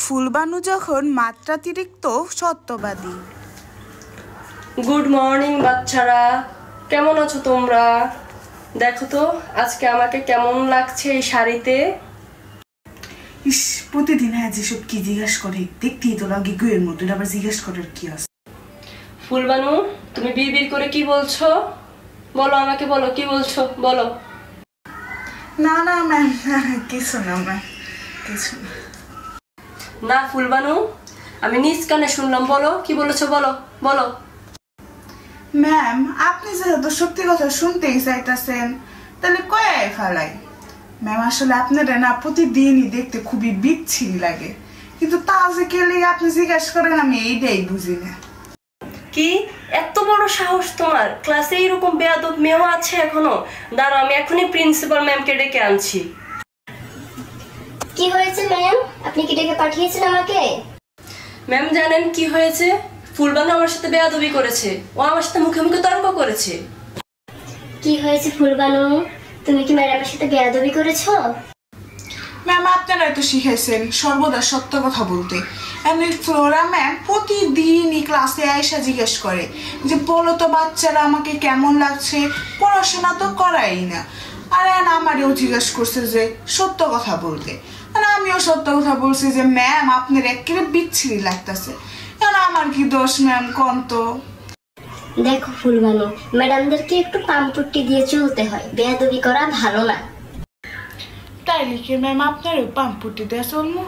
ফুলবানু যখন মাত্রাতিরিক্ত সত্যবাদী। Good morning বাচ্চারা, কেমন আছো তোমরা? দেখো তো আজকে আমাকে কেমন লাগছে এই শাড়িতে। ইস, প্রতিদিন যেসব কি জিজ্ঞাসা করে, দেখতেই তো লাগে গুয়ের মতো, আবার জিজ্ঞাসা করার কি আছে? ফুলবানু, তুমি বিড়বিড় করে কি বলছো? বলো, আমাকে বলো, কি বলছো বলো। না না ম্যাম, কিছু না ম্যাম, কিছু না। না ফুলবানু, আমি নিজ কানে শুনলাম, বলো কি বলেছো, বলো বলো। ম্যাম, আপনি যেহেতু সত্যি কথা শুনতেই চাইতেছেন, তাহলে কয়াই ফেলাই। ম্যাম, আসলে আপনারা না প্রতিদিনই দেখতে খুবই বিচ্ছিরি লাগে, কিন্তু তা যে কেলে আপনি জিজ্ঞাসা করেন, আমি এইটাই বুঝি না। কি এত বড় সাহস তোমার? ক্লাসে এরকম বেয়াদব মেয়েও আছে এখনো? দাঁড়াও, আমি এখনই প্রিন্সিপাল ম্যামকে ডেকে আনছি। কি হয়েছে ম্যাম? আপনি কি ডেকে পাঠিয়েছেন আমাকে? ম্যাম, জানেন কি হয়েছে? ফুলবানু আমার সাথে বেয়াদবি করেছে, ও আমার সাথে মুখে মুখে তর্ক করেছে। কি হয়েছে ফুলবানু? তুমি কি ম্যাডামের সাথে বেয়াদবি করেছো? ম্যাম, আপনারা তো শিখেছেন সর্বদা সত্য কথা বলতে। এমনি ফ্লোরা ম্যাম প্রতিদিনই ক্লাসে আয়সা জিজ্ঞেস করে যে বলো তো বাচ্চারা আমাকে কেমন লাগছে, পড়াশোনা তো করাই না। আর আমারও জিজ্ঞেস করছে যে সত্য কথা বলতে, আর আমিও সত্য কথা বলছি যে ম্যাম আপনার একেবারে বিচ্ছিরি লাগতেছে। আমার কি দোষ ম্যাম, কোন তো? দেখো ফুলবানু, ম্যাডামদেরকে একটু পাম্পট্টি দিয়ে চলতে হয়, বেয়াদবি করা ভালো না। তাই লিখে ম্যাম আপনারও পাম্পুটি দেওয়া চলবো?